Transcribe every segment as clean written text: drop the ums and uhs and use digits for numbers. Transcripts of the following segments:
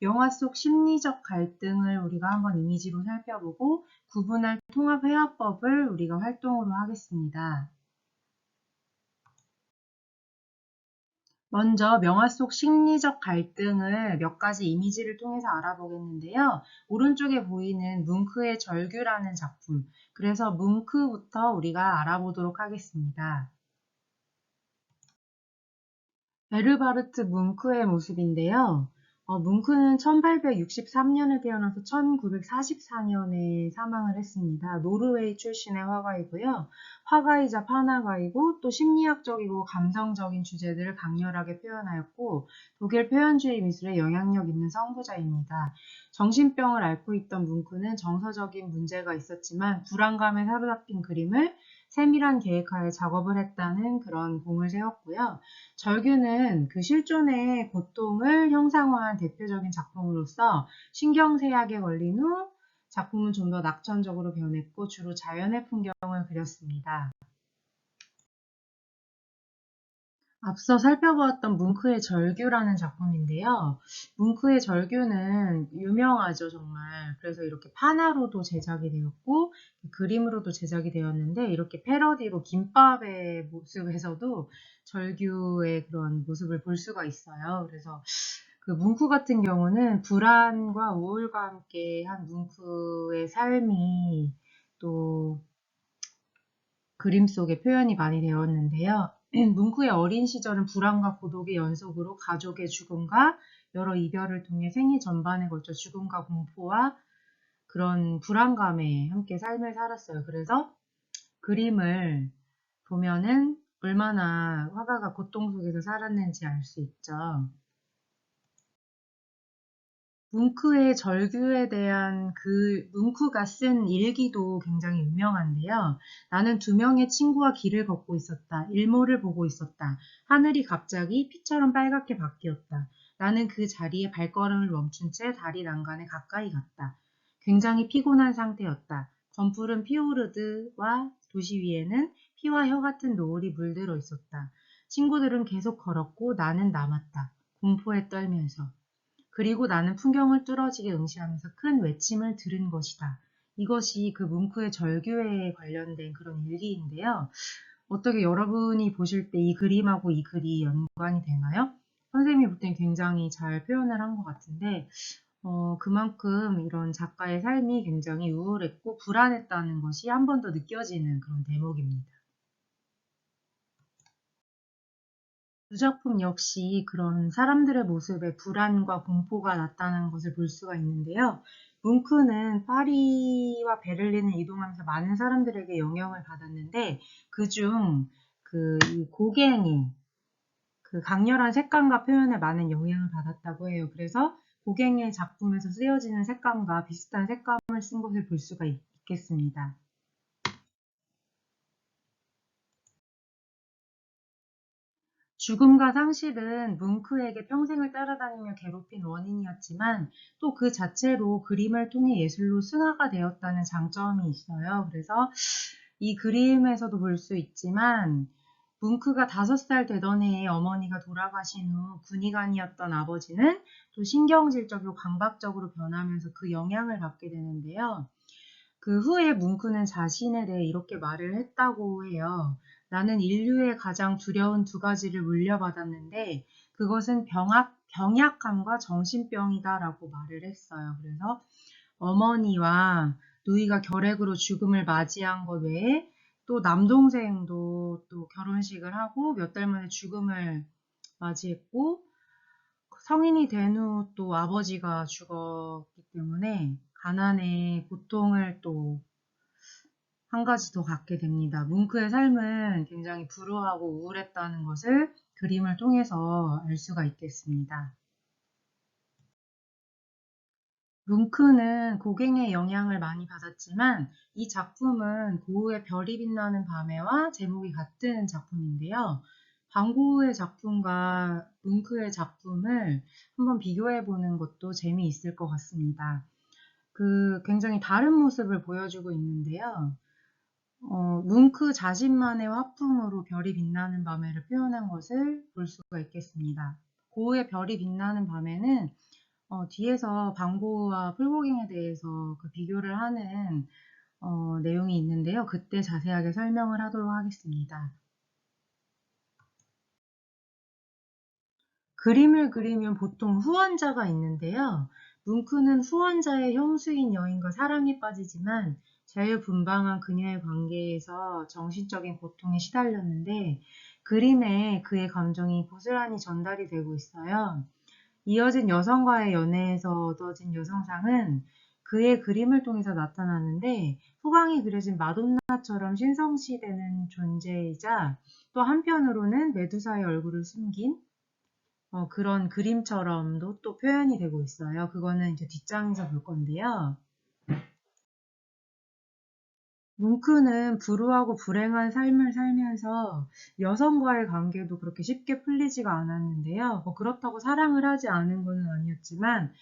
명화 속 심리적 갈등을 우리가 한번 이미지로 살펴보고 구분할 통합회화법을 우리가 활동으로 하겠습니다. 먼저 명화 속 심리적 갈등을 몇 가지 이미지를 통해서 알아보겠는데요. 오른쪽에 보이는 뭉크의 절규라는 작품, 그래서 뭉크부터 우리가 알아보도록 하겠습니다. 베르바르트 뭉크의 모습인데요. 뭉크는 1863년에 태어나서 1944년에 사망을 했습니다. 노르웨이 출신의 화가이고요. 화가이자 판화가이고 또 심리학적이고 감성적인 주제들을 강렬하게 표현하였고 독일 표현주의 미술에 영향력 있는 선구자입니다. 정신병을 앓고 있던 뭉크는 정서적인 문제가 있었지만 불안감에 사로잡힌 그림을 세밀한 계획하에 작업을 했다는 그런 공을 세웠고요. 절규는 그 실존의 고통을 형상화한 대표적인 작품으로서 신경쇠약에 걸린 후 작품은 좀 더 낙천적으로 변했고 주로 자연의 풍경을 그렸습니다. 앞서 살펴보았던 뭉크의 절규라는 작품인데요. 뭉크의 절규는 유명하죠, 정말. 그래서 이렇게 판화로도 제작이 되었고 그림으로도 제작이 되었는데 이렇게 패러디로 김밥의 모습에서도 절규의 그런 모습을 볼 수가 있어요. 그래서 그 뭉크 같은 경우는 불안과 우울과 함께 한 뭉크의 삶이 또 그림 속에 표현이 많이 되었는데요. 뭉크의 어린 시절은 불안과 고독의 연속으로 가족의 죽음과 여러 이별을 통해 생애 전반에 걸쳐 죽음과 공포와 그런 불안감에 함께 삶을 살았어요. 그래서 그림을 보면은 얼마나 화가가 고통 속에서 살았는지 알 수 있죠. 뭉크의 절규에 대한 뭉크가 쓴 일기도 굉장히 유명한데요. 나는 2명의 친구와 길을 걷고 있었다. 일몰을 보고 있었다. 하늘이 갑자기 피처럼 빨갛게 바뀌었다. 나는 그 자리에 발걸음을 멈춘 채 다리 난간에 가까이 갔다. 굉장히 피곤한 상태였다. 검푸른 피오르드와 도시 위에는 피와 혀 같은 노을이 물들어 있었다. 친구들은 계속 걸었고 나는 남았다. 공포에 떨면서. 그리고 나는 풍경을 뚫어지게 응시하면서 큰 외침을 들은 것이다. 이것이 그 뭉크의 절규에 관련된 그런 일기인데요. 어떻게 여러분이 보실 때 이 그림하고 이 글이 연관이 되나요? 선생님이 볼 땐 굉장히 잘 표현을 한 것 같은데 그만큼 이런 작가의 삶이 굉장히 우울했고 불안했다는 것이 한 번 더 느껴지는 그런 대목입니다. 두 작품 역시 그런 사람들의 모습에 불안과 공포가 나타나는 것을 볼 수가 있는데요. 뭉크는 파리와 베를린을 이동하면서 많은 사람들에게 영향을 받았는데 그중 이 고갱이 그 강렬한 색감과 표현에 많은 영향을 받았다고 해요. 그래서 고갱의 작품에서 쓰여지는 색감과 비슷한 색감을 쓴 것을 볼 수가 있겠습니다. 죽음과 상실은 뭉크에게 평생을 따라다니며 괴롭힌 원인이었지만 또 그 자체로 그림을 통해 예술로 승화가 되었다는 장점이 있어요. 그래서 이 그림에서도 볼 수 있지만 뭉크가 5살 되던 해에 어머니가 돌아가신 후 군의관이었던 아버지는 또 신경질적이고 강박적으로 변하면서 그 영향을 받게 되는데요. 그 후에 뭉크는 자신에 대해 이렇게 말을 했다고 해요. 나는 인류의 가장 두려운 2가지를 물려받았는데 그것은 병약함과 정신병이다라고 말을 했어요. 그래서 어머니와 누이가 결핵으로 죽음을 맞이한 것 외에 또 남동생도 또 결혼식을 하고 몇 달 만에 죽음을 맞이했고 성인이 된 후 또 아버지가 죽었기 때문에 가난의 고통을 또 한 가지 더 갖게 됩니다. 뭉크의 삶은 굉장히 불우하고 우울했다는 것을 그림을 통해서 알 수가 있겠습니다. 뭉크는 고갱의 영향을 많이 받았지만 이 작품은 고흐의 별이 빛나는 밤에와 제목이 같은 작품인데요. 반 고흐의 작품과 뭉크의 작품을 한번 비교해 보는 것도 재미있을 것 같습니다. 굉장히 다른 모습을 보여주고 있는데요. 뭉크 자신만의 화풍으로 별이 빛나는 밤에를 표현한 것을 볼 수가 있겠습니다. 고흐의 별이 빛나는 밤에는 뒤에서 방고우와 풀고갱에 대해서 그 비교를 하는 내용이 있는데요. 그때 자세하게 설명을 하도록 하겠습니다. 그림을 그리면 보통 후원자가 있는데요. 뭉크는 후원자의 형수인 여인과 사랑에 빠지지만 자유분방한 그녀의 관계에서 정신적인 고통에 시달렸는데 그림에 그의 감정이 고스란히 전달이 되고 있어요. 이어진 여성과의 연애에서 얻어진 여성상은 그의 그림을 통해서 나타나는데 후광이 그려진 마돈나처럼 신성시되는 존재이자 또 한편으로는 메두사의 얼굴을 숨긴 그런 그림처럼도 또 표현이 되고 있어요. 그거는 이제 뒷장에서 볼 건데요. 뭉크는 불우하고 불행한 삶을 살면서 여성과의 관계도 그렇게 쉽게 풀리지가 않았는데요. 그렇다고 사랑을 하지 않은 것은 아니었지만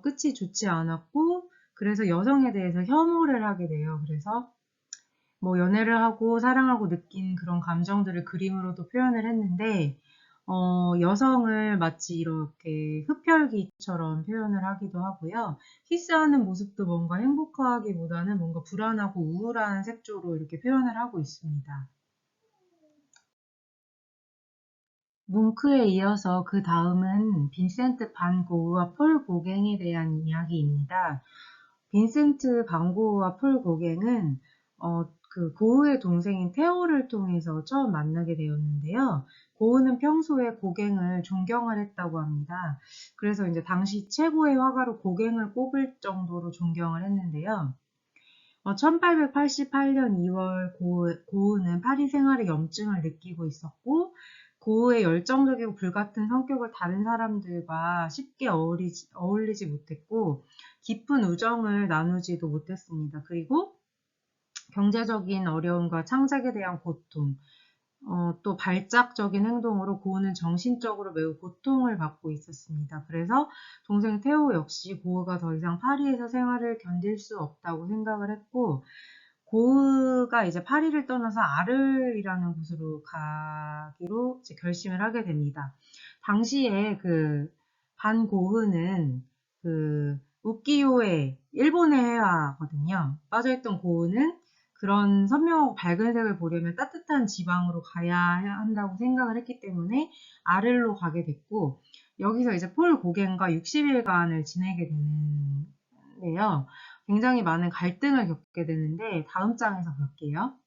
끝이 좋지 않았고 그래서 여성에 대해서 혐오를 하게 돼요. 그래서 뭐 연애를 하고 사랑하고 느낀 그런 감정들을 그림으로도 표현을 했는데 여성을 마치 이렇게 흡혈귀처럼 표현을 하기도 하고요. 키스하는 모습도 뭔가 행복하기보다는 뭔가 불안하고 우울한 색조로 이렇게 표현을 하고 있습니다. 뭉크에 이어서 그 다음은 빈센트 반 고흐와 폴 고갱에 대한 이야기입니다. 빈센트 반 고흐와 폴 고갱은 그 고흐의 동생인 테오를 통해서 처음 만나게 되었는데요. 고흐는 평소에 고갱을 존경을 했다고 합니다. 그래서 이제 당시 최고의 화가로 고갱을 꼽을 정도로 존경을 했는데요. 1888년 2월 고흐는 파리 생활에 염증을 느끼고 있었고 고흐의 열정적이고 불같은 성격을 다른 사람들과 쉽게 어울리지 못했고 깊은 우정을 나누지도 못했습니다. 그리고 경제적인 어려움과 창작에 대한 고통, 또 발작적인 행동으로 고흐는 정신적으로 매우 고통을 받고 있었습니다. 그래서 동생 테오 역시 고흐가 더 이상 파리에서 생활을 견딜 수 없다고 생각을 했고 고흐가 이제 파리를 떠나서 아르이라는 곳으로 가기로 이제 결심을 하게 됩니다. 당시에 그 반 고흐는 그 우키요에 일본의 회화거든요. 빠져있던 고흐는 그런 선명하고 밝은 색을 보려면 따뜻한 지방으로 가야 한다고 생각을 했기 때문에 아르로 가게 됐고 여기서 이제 폴 고겐과 60일간을 지내게 되는데요. 굉장히 많은 갈등을 겪게 되는데 다음 장에서 볼게요.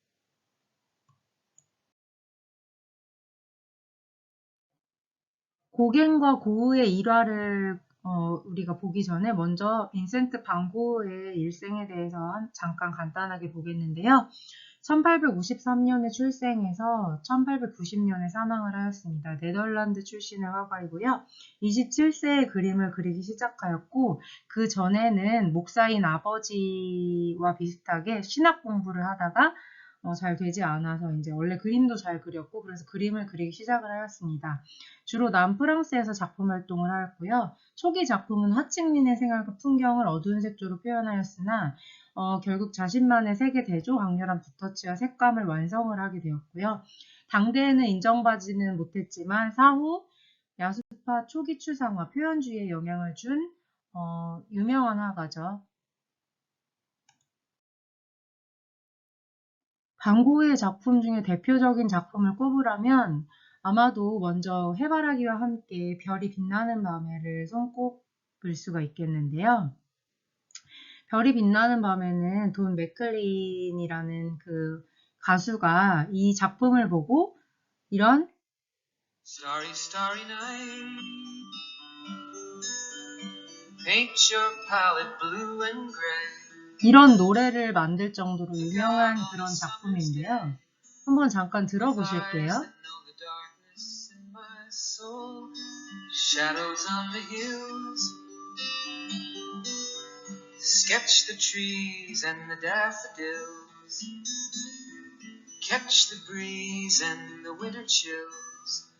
고갱과 고흐의 일화를 우리가 보기 전에 먼저 빈센트 반 고흐의 일생에 대해서 잠깐 간단하게 보겠는데요. 1853년에 출생해서 1890년에 사망을 하였습니다. 네덜란드 출신의 화가이고요. 27세에 그림을 그리기 시작하였고 그 전에는 목사인 아버지와 비슷하게 신학 공부를 하다가 잘 되지 않아서 이제 원래 그림도 잘 그렸고 그래서 그림을 그리기 시작을 하였습니다. 주로 남프랑스에서 작품 활동을 하였고요. 초기 작품은 하층민의 생활과 풍경을 어두운 색조로 표현하였으나 결국 자신만의 세계 대조, 강렬한 붓터치와 색감을 완성을 하게 되었고요. 당대에는 인정받지는 못했지만 사후 야수파 초기 추상화, 표현주의에 영향을 준 유명한 화가죠. 반 고흐의 작품 중에 대표적인 작품을 꼽으라면 아마도 먼저 해바라기와 함께 별이 빛나는 밤에를 손꼽을 수가 있겠는데요. 별이 빛나는 밤에는 돈 맥클린이라는 그 가수가 이 작품을 보고 이런 Starry, starry night. Paint your palette blue and gray. 이런 노래를 만들 정도로 유명한 그런 작품인데요. 한번 잠깐 들어보실게요. Shadows on the hills. Sketch the trees and the daffodils. Catch the breeze and the winter chills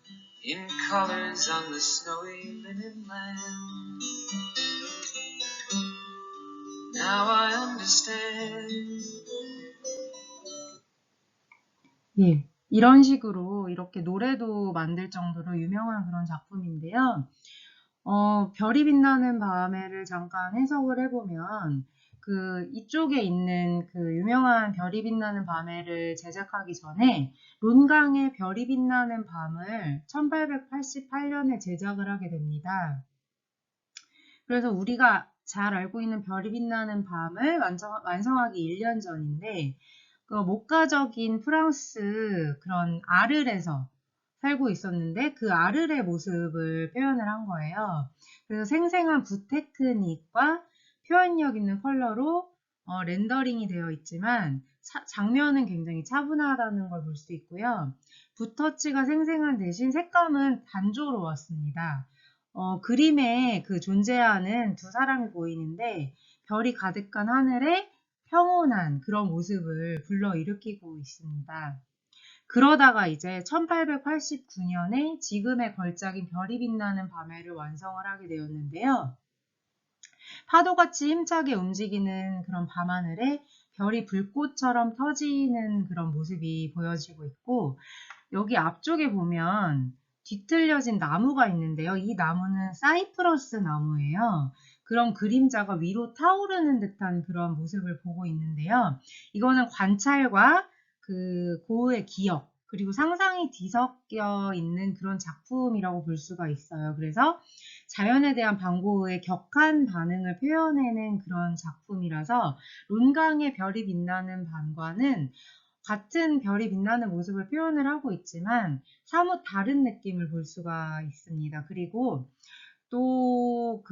in colors on the snowy linen land. Now I understand. 예, 이런 식으로 이렇게 노래도 만들 정도로 유명한 그런 작품인데요. 별이 빛나는 밤에를 잠깐 해석을 해보면, 이쪽에 있는 그 유명한 별이 빛나는 밤에를 제작하기 전에 론강의 별이 빛나는 밤을 1888년에 제작을 하게 됩니다. 그래서 우리가 잘 알고 있는 별이 빛나는 밤을 완성하기 1년 전인데, 그 목가적인 프랑스 그런 아르에서 살고 있었는데 그 아르의 모습을 표현을 한 거예요. 그래서 생생한 부테크닉과 표현력 있는 컬러로 렌더링이 되어 있지만 장면은 굉장히 차분하다는 걸 볼 수 있고요. 붓터치가 생생한 대신 색감은 단조로웠습니다. 그림에 그 존재하는 두 사람이 보이는데 별이 가득한 하늘에 평온한 그런 모습을 불러일으키고 있습니다. 그러다가 이제 1889년에 지금의 걸작인 별이 빛나는 밤에를 완성을 하게 되었는데요. 파도같이 힘차게 움직이는 그런 밤하늘에 별이 불꽃처럼 터지는 그런 모습이 보여지고 있고, 여기 앞쪽에 보면 뒤틀려진 나무가 있는데요. 이 나무는 사이프러스 나무예요. 그런 그림자가 위로 타오르는 듯한 그런 모습을 보고 있는데요. 이거는 관찰과 그 고흐의 기억, 그리고 상상이 뒤섞여 있는 그런 작품이라고 볼 수가 있어요. 그래서 자연에 대한 반고흐의 격한 반응을 표현해낸 그런 작품이라서 론강의 별이 빛나는 밤과는 같은 별이 빛나는 모습을 표현을 하고 있지만 사뭇 다른 느낌을 볼 수가 있습니다. 그리고 또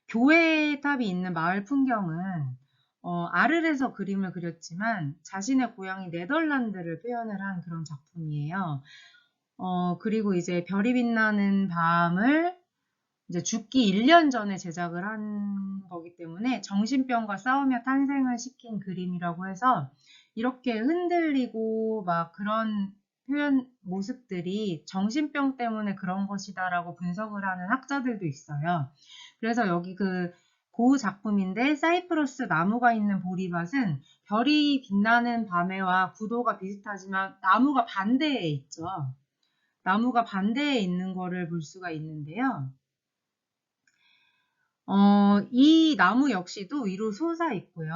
교회 탑이 있는 마을 풍경은 아르에서 그림을 그렸지만 자신의 고향인 네덜란드를 표현을 한 그런 작품이에요. 그리고 이제 별이 빛나는 밤을 이제 죽기 1년 전에 제작을 한 거기 때문에 정신병과 싸우며 탄생을 시킨 그림이라고 해서 이렇게 흔들리고 막 그런 표현 모습들이 정신병 때문에 그런 것이다라고 분석을 하는 학자들도 있어요. 그래서 여기 그 고흐 작품인데 사이프러스 나무가 있는 보리밭은 별이 빛나는 밤에와 구도가 비슷하지만 나무가 반대에 있죠. 나무가 반대에 있는 거를 볼 수가 있는데요. 이 나무 역시도 위로 솟아 있고요.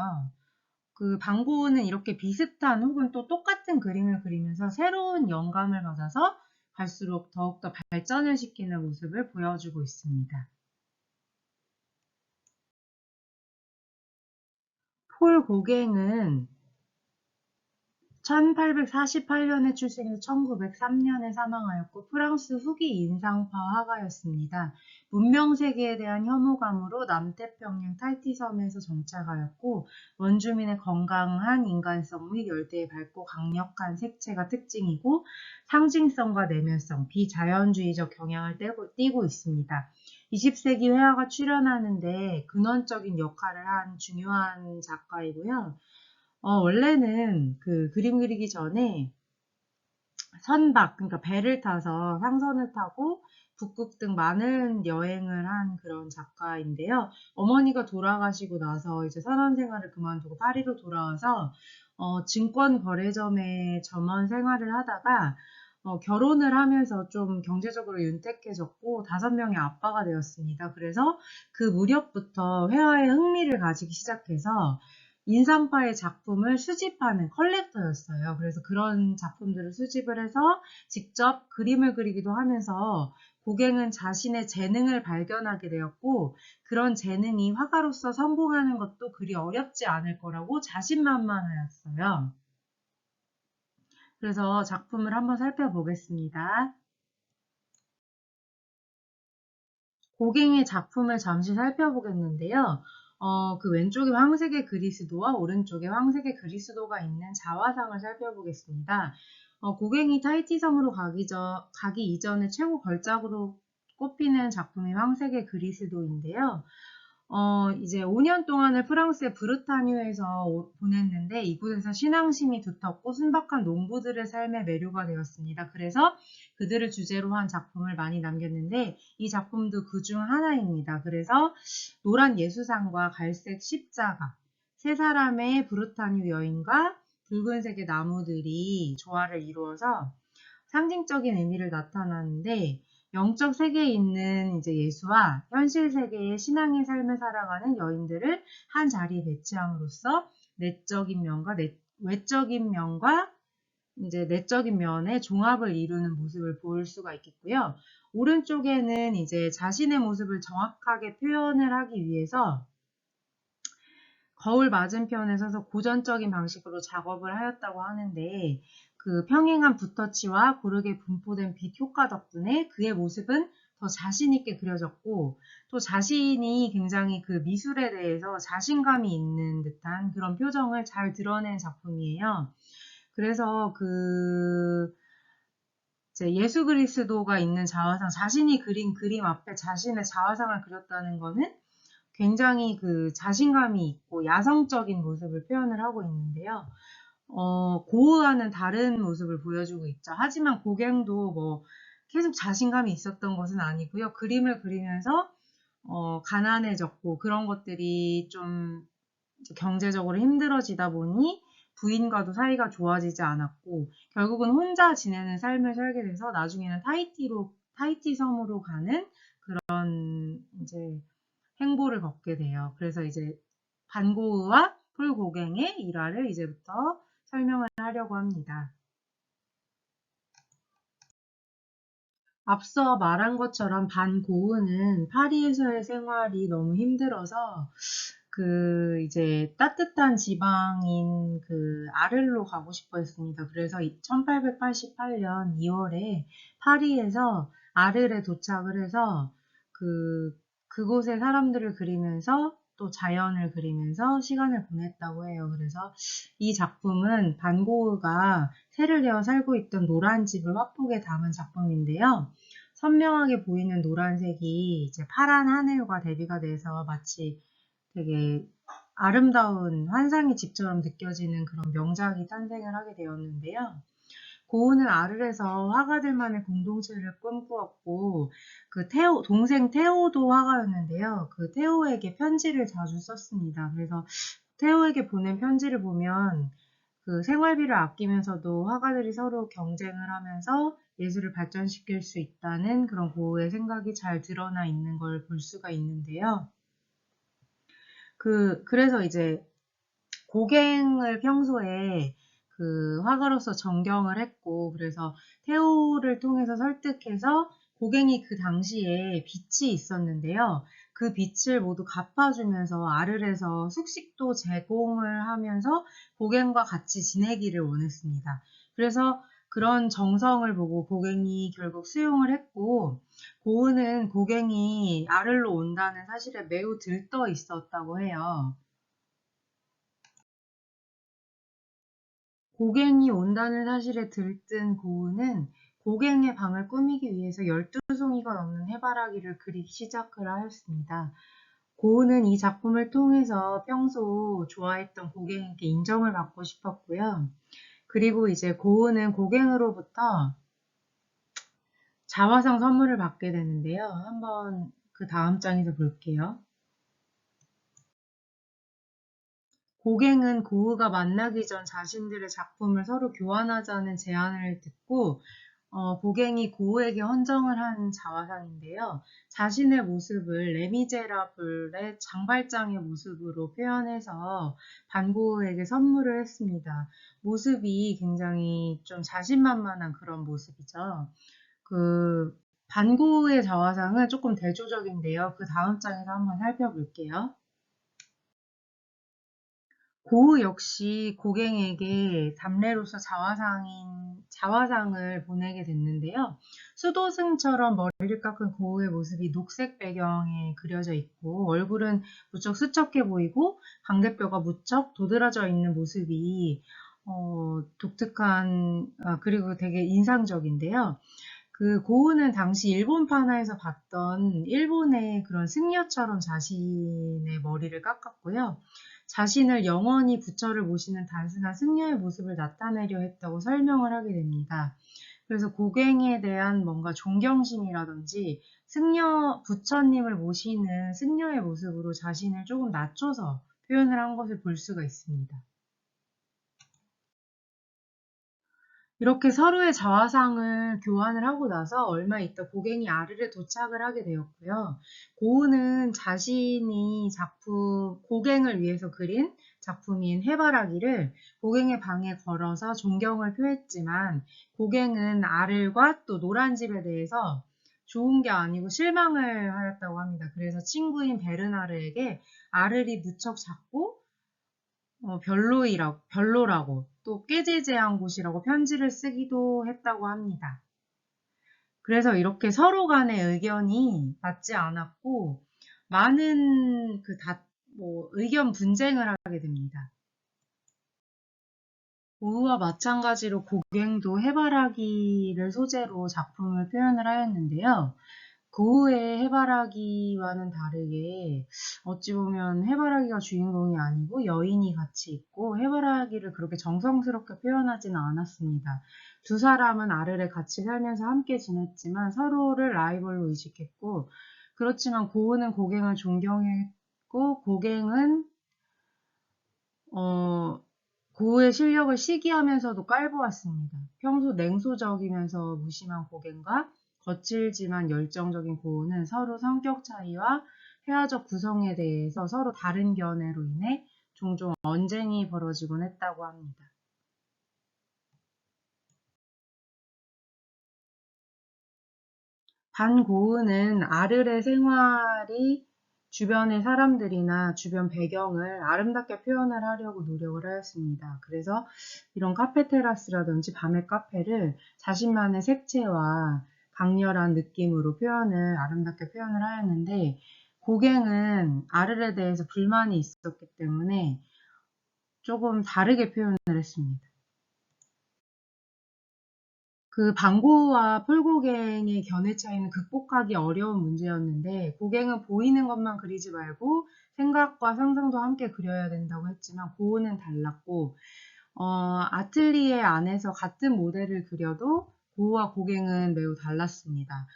그 반고흐는 이렇게 비슷한 혹은 또 똑같은 그림을 그리면서 새로운 영감을 받아서 갈수록 더욱더 발전을 시키는 모습을 보여주고 있습니다. 폴 고갱은 1848년에 출생해서 1903년에 사망하였고 프랑스 후기 인상파 화가였습니다. 문명세계에 대한 혐오감으로 남태평양 타히티섬에서 정착하였고 원주민의 건강한 인간성 및 열대의 밝고 강력한 색채가 특징이고 상징성과 내면성, 비자연주의적 경향을 띠고 있습니다. 20세기 회화가 출현하는데 근원적인 역할을 한 중요한 작가이고요. 원래는 그 그림 그리기 전에 선박, 그러니까 배를 타서 상선을 타고 북극 등 많은 여행을 한 그런 작가인데요. 어머니가 돌아가시고 나서 이제 선원 생활을 그만두고 파리로 돌아와서 증권 거래점에 점원 생활을 하다가 결혼을 하면서 좀 경제적으로 윤택해졌고 5명의 아빠가 되었습니다. 그래서 그 무렵부터 회화에 흥미를 가지기 시작해서 인상파의 작품을 수집하는 컬렉터였어요. 그래서 그런 작품들을 수집을 해서 직접 그림을 그리기도 하면서 고갱은 자신의 재능을 발견하게 되었고 그런 재능이 화가로서 성공하는 것도 그리 어렵지 않을 거라고 자신만만하였어요. 그래서 작품을 한번 살펴보겠습니다. 고갱의 작품을 잠시 살펴보겠는데요. 그 왼쪽에 황색의 그리스도와 오른쪽에 황색의 그리스도가 있는 자화상을 살펴보겠습니다. 고갱이 타히티 섬으로 가기 이전에 최고 걸작으로 꼽히는 작품이 황색의 그리스도인데요. 이제 5년 동안을 프랑스의 브르타뉴에서 보냈는데 이곳에서 신앙심이 두텁고 순박한 농부들의 삶에 매료가 되었습니다. 그래서 그들을 주제로 한 작품을 많이 남겼는데 이 작품도 그중 하나입니다. 그래서 노란 예수상과 갈색 십자가, 세 사람의 브르타뉴 여인과 붉은색의 나무들이 조화를 이루어서 상징적인 의미를 나타나는데 영적 세계에 있는 이제 예수와 현실 세계의 신앙의 삶을 살아가는 여인들을 한 자리에 배치함으로써 내적인 면과 외적인 면과 이제 내적인 면의 종합을 이루는 모습을 볼 수가 있겠고요. 오른쪽에는 이제 자신의 모습을 정확하게 표현을 하기 위해서 거울 맞은편에 서서 고전적인 방식으로 작업을 하였다고 하는데, 그 평행한 붓터치와 고르게 분포된 빛 효과 덕분에 그의 모습은 더 자신 있게 그려졌고, 또 자신이 굉장히 그 미술에 대해서 자신감이 있는 듯한 그런 표정을 잘 드러낸 작품이에요. 그래서 이제 예수 그리스도가 있는 자화상, 자신이 그린 그림 앞에 자신의 자화상을 그렸다는 거는 굉장히 그 자신감이 있고 야성적인 모습을 표현을 하고 있는데요. 고흐와는 다른 모습을 보여주고 있죠. 하지만 고갱도 뭐 계속 자신감이 있었던 것은 아니고요. 그림을 그리면서 가난해졌고 그런 것들이 좀 경제적으로 힘들어지다 보니 부인과도 사이가 좋아지지 않았고 결국은 혼자 지내는 삶을 살게 돼서 나중에는 타히티 섬으로 가는 그런 이제 행보를 걷게 돼요. 그래서 이제 반고흐와 폴 고갱의 일화를 이제부터 설명을 하려고 합니다. 앞서 말한 것처럼 반고흐는 파리에서의 생활이 너무 힘들어서 이제 따뜻한 지방인 아를로 가고 싶어 했습니다. 그래서 1888년 2월에 파리에서 아를에 도착을 해서 그곳의 사람들을 그리면서 또 자연을 그리면서 시간을 보냈다고 해요. 그래서 이 작품은 반고흐가 세를 내어 살고 있던 노란 집을 화폭에 담은 작품인데요. 선명하게 보이는 노란색이 이제 파란 하늘과 대비가 돼서 마치 되게 아름다운 환상의 집처럼 느껴지는 그런 명작이 탄생을 하게 되었는데요. 고흐는 아르에서 화가들만의 공동체를 꿈꾸었고 동생 테오도 화가였는데요. 그 테오에게 편지를 자주 썼습니다. 그래서 테오에게 보낸 편지를 보면 그 생활비를 아끼면서도 화가들이 서로 경쟁을 하면서 예술을 발전시킬 수 있다는 그런 고흐의 생각이 잘 드러나 있는 걸 볼 수가 있는데요. 그래서 이제 고갱을 평소에 화가로서 존경을 했고, 그래서 테오를 통해서 설득해서 고갱이 그 당시에 빚이 있었는데요. 그 빚을 모두 갚아주면서 아르에서 숙식도 제공을 하면서 고갱과 같이 지내기를 원했습니다. 그래서 그런 정성을 보고 고갱이 결국 수용을 했고, 고흐는 고갱이 아르로 온다는 사실에 매우 들떠 있었다고 해요. 고갱이 온다는 사실에 들뜬 고흐는 고갱의 방을 꾸미기 위해서 12송이가 넘는 해바라기를 그리기 시작을 하였습니다. 고흐는 이 작품을 통해서 평소 좋아했던 고갱에게 인정을 받고 싶었고요. 그리고 이제 고흐는 고갱으로부터 자화상 선물을 받게 되는데요. 한번 그 다음 장에서 볼게요. 고갱은 고흐가 만나기 전 자신들의 작품을 서로 교환하자는 제안을 듣고 고갱이 고흐에게 헌정을 한 자화상인데요. 자신의 모습을 레미제라블의 장발장의 모습으로 표현해서 반고흐에게 선물을 했습니다. 모습이 굉장히 좀 자신만만한 그런 모습이죠. 반고흐의 자화상은 조금 대조적인데요. 그 다음 장에서 한번 살펴볼게요. 고흐 역시 고갱에게 답례로서 자화상을 보내게 됐는데요. 수도승처럼 머리를 깎은 고흐의 모습이 녹색 배경에 그려져 있고 얼굴은 무척 수척해 보이고 광대뼈가 무척 도드라져 있는 모습이 그리고 되게 인상적인데요. 고흐는 당시 일본 판화에서 봤던 일본의 그런 승려처럼 자신의 머리를 깎았고요. 자신을 영원히 부처를 모시는 단순한 승려의 모습을 나타내려 했다고 설명을 하게 됩니다. 그래서 고갱에 대한 뭔가 존경심이라든지 부처님을 모시는 승려의 모습으로 자신을 조금 낮춰서 표현을 한 것을 볼 수가 있습니다. 이렇게 서로의 자화상을 교환을 하고 나서 얼마 있다 고갱이 아르에 도착을 하게 되었고요. 고은은 자신이 고갱을 위해서 그린 작품인 해바라기를 고갱의 방에 걸어서 존경을 표했지만 고갱은 아르과 또 노란집에 대해서 좋은 게 아니고 실망을 하였다고 합니다. 그래서 친구인 베르나르에게 아르이 무척 작고 별로라고 또 꾀지지한 곳이라고 편지를 쓰기도 했다고 합니다. 그래서 이렇게 서로 간의 의견이 맞지 않았고 많은 의견 분쟁을 하게 됩니다. 고흐와 마찬가지로 고갱도 해바라기를 소재로 작품을 표현을 하였는데요. 고흐의 해바라기와는 다르게 어찌 보면 해바라기가 주인공이 아니고 여인이 같이 있고 해바라기를 그렇게 정성스럽게 표현하지는 않았습니다. 두 사람은 아르레 같이 살면서 함께 지냈지만 서로를 라이벌로 의식했고 그렇지만 고흐는 고갱을 존경했고 고갱은 고흐의 실력을 시기하면서도 깔보았습니다. 평소 냉소적이면서 무심한 고갱과 거칠지만 열정적인 고흐는 서로 성격 차이와 회화적 구성에 대해서 서로 다른 견해로 인해 종종 언쟁이 벌어지곤 했다고 합니다. 반 고흐는 아르의 생활이 주변의 사람들이나 주변 배경을 아름답게 표현을 하려고 노력을 하였습니다. 그래서 이런 카페 테라스라든지 밤의 카페를 자신만의 색채와 강렬한 느낌으로 아름답게 표현을 하였는데 고갱은 아르에 대해서 불만이 있었기 때문에 조금 다르게 표현을 했습니다. 그 반고와 폴고갱의 견해 차이는 극복하기 어려운 문제였는데 고갱은 보이는 것만 그리지 말고 생각과 상상도 함께 그려야 된다고 했지만 고흐는 달랐고 아틀리에 안에서 같은 모델을 그려도 고흐와 고갱은 매우 달랐습니다.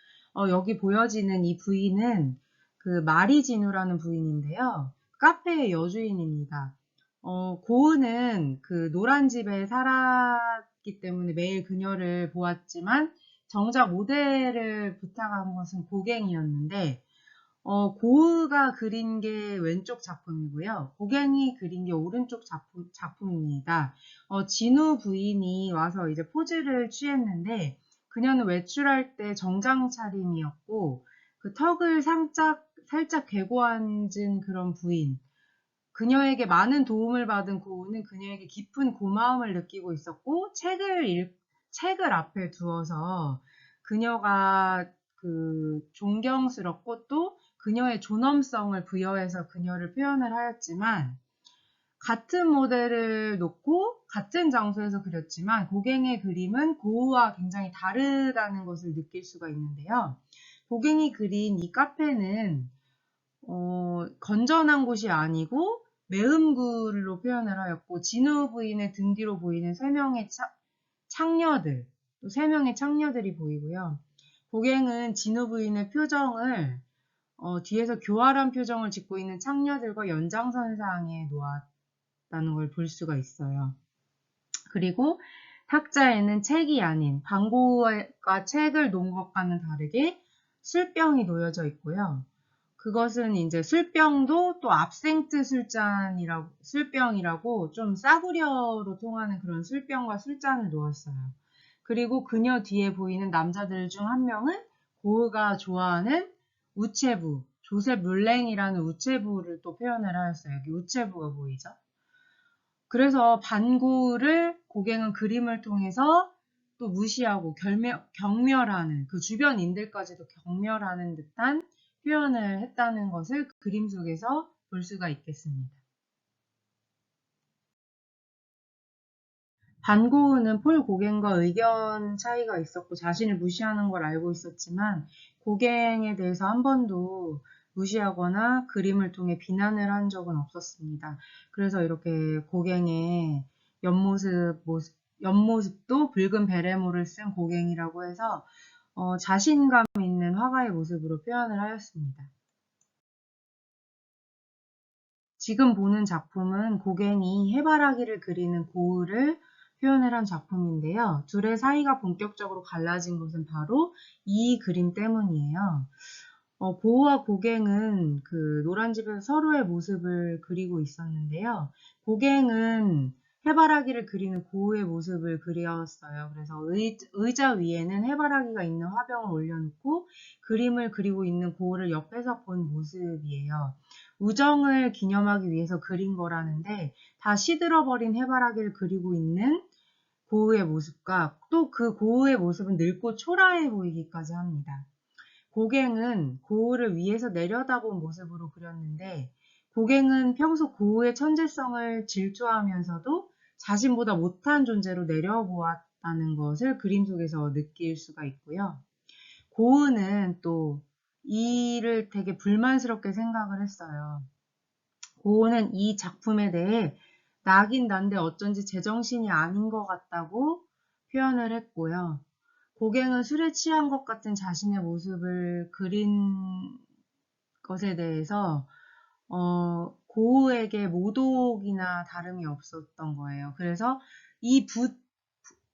여기 보여지는 이 부인은 그 마리지누라는 부인인데요. 카페의 여주인입니다. 고흐는 그 노란 집에 살았기 때문에 매일 그녀를 보았지만 정작 모델을 부탁한 것은 고갱이었는데 고흐가 그린 게 왼쪽 작품이고요. 고갱이 그린 게 오른쪽 작품입니다. 진우 부인이 와서 이제 포즈를 취했는데 그녀는 외출할 때 정장 차림이었고 그 턱을 살짝 괴고 앉은 그런 부인. 그녀에게 많은 도움을 받은 고흐는 그녀에게 깊은 고마움을 느끼고 있었고 책을 앞에 두어서 그녀가 그 존경스럽고 또 그녀의 존엄성을 부여해서 그녀를 표현을 하였지만 같은 모델을 놓고 같은 장소에서 그렸지만 고갱의 그림은 고흐와 굉장히 다르다는 것을 느낄 수가 있는데요. 고갱이 그린 이 카페는 건전한 곳이 아니고 매음굴로 표현을 하였고 진우 부인의 등 뒤로 보이는 창녀들, 또 3명의 창녀들이 보이고요. 고갱은 진우 부인의 표정을 뒤에서 교활한 표정을 짓고 있는 창녀들과 연장선상에 놓았다는 걸 볼 수가 있어요. 그리고 탁자에는 책이 아닌 방고가 책을 놓은 것과는 다르게 술병이 놓여져 있고요. 그것은 이제 술병도 또 압생트 술병이라고 좀 싸구려로 통하는 그런 술병과 술잔을 놓았어요. 그리고 그녀 뒤에 보이는 남자들 중 한 명은 고흐가 좋아하는 우체부, 조셉 룰랭이라는 우체부를 또 표현을 하였어요. 여기 우체부가 보이죠? 그래서 반고를 고갱은 그림을 통해서 또 무시하고 경멸하는 그 주변인들까지도 경멸하는 듯한 표현을 했다는 것을 그림 속에서 볼 수가 있겠습니다. 반고흐는 폴 고갱과 의견 차이가 있었고 자신을 무시하는 걸 알고 있었지만 고갱에 대해서 한 번도 무시하거나 그림을 통해 비난을 한 적은 없었습니다. 그래서 이렇게 고갱의 옆모습도 붉은 베레모를 쓴 고갱이라고 해서 자신감 있는 화가의 모습으로 표현을 하였습니다. 지금 보는 작품은 고갱이 해바라기를 그리는 고흐를 표현을 한 작품인데요. 둘의 사이가 본격적으로 갈라진 것은 바로 이 그림 때문이에요. 고우와 고갱은 그 노란집에서 서로의 모습을 그리고 있었는데요. 고갱은 해바라기를 그리는 고우의 모습을 그렸어요. 그래서 의자 위에는 해바라기가 있는 화병을 올려놓고 그림을 그리고 있는 고우를 옆에서 본 모습이에요. 우정을 기념하기 위해서 그린 거라는데 다 시들어버린 해바라기를 그리고 있는 고우의 모습과 또 그 고우의 모습은 늙고 초라해 보이기까지 합니다. 고갱은 고우를 위에서 내려다본 모습으로 그렸는데 고갱은 평소 고우의 천재성을 질투하면서도 자신보다 못한 존재로 내려보았다는 것을 그림 속에서 느낄 수가 있고요. 고우는 또 이를 되게 불만스럽게 생각을 했어요. 고우는 이 작품에 대해 나긴 난데 어쩐지 제정신이 아닌 것 같다고 표현을 했고요. 고갱은 술에 취한 것 같은 자신의 모습을 그린 것에 대해서 고우에게 모독이나 다름이 없었던 거예요. 그래서 이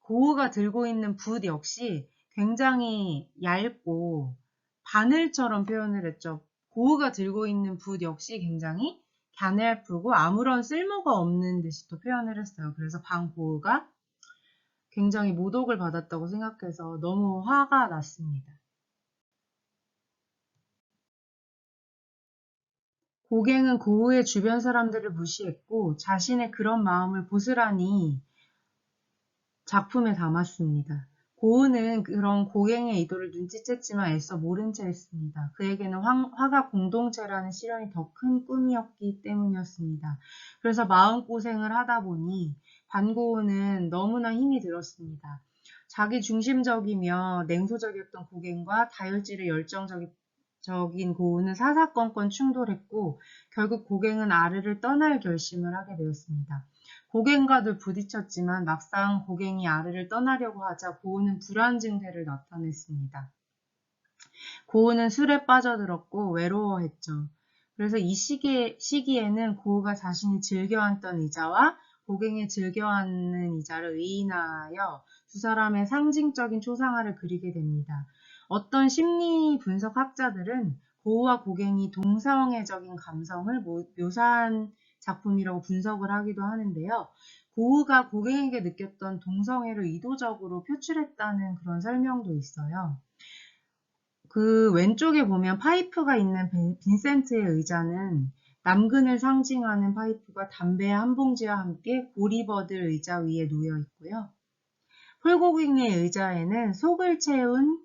고우가 들고 있는 붓 역시 굉장히 얇고 바늘처럼 표현을 했죠. 고우가 들고 있는 붓 역시 굉장히 가냘프고 아무런 쓸모가 없는 듯이 또 표현을 했어요. 그래서 반고우가 굉장히 모독을 받았다고 생각해서 너무 화가 났습니다. 고갱은 고우의 주변 사람들을 무시했고 자신의 그런 마음을 고스란히 작품에 담았습니다. 고우는 그런 고갱의 의도를 눈치챘지만 애써 모른 채 했습니다. 그에게는 화가 공동체라는 실현이 더 큰 꿈이었기 때문이었습니다. 그래서 마음고생을 하다 보니 반고우는 너무나 힘이 들었습니다. 자기 중심적이며 냉소적이었던 고갱과 다혈질의 열정적인 고우는 사사건건 충돌했고 결국 고갱은 아르를 떠날 결심을 하게 되었습니다. 고갱과도 부딪혔지만 막상 고갱이 아르를 떠나려고 하자 고우는 불안 증세를 나타냈습니다. 고우는 술에 빠져들었고 외로워했죠. 그래서 이 시기에는 고우가 자신이 즐겨앉던 의자와 고갱이 즐겨앉는 의자를 의인하여 두 사람의 상징적인 초상화를 그리게 됩니다. 어떤 심리 분석 학자들은 고우와 고갱이 동성애적인 감성을 묘사한 작품이라고 분석을 하기도 하는데요. 고우가 고갱에게 느꼈던 동성애를 의도적으로 표출했다는 그런 설명도 있어요. 그 왼쪽에 보면 파이프가 있는 빈센트의 의자는 남근을 상징하는 파이프가 담배 한 봉지와 함께 고리버들 의자 위에 놓여 있고요. 폴고깅의 의자에는 속을 채운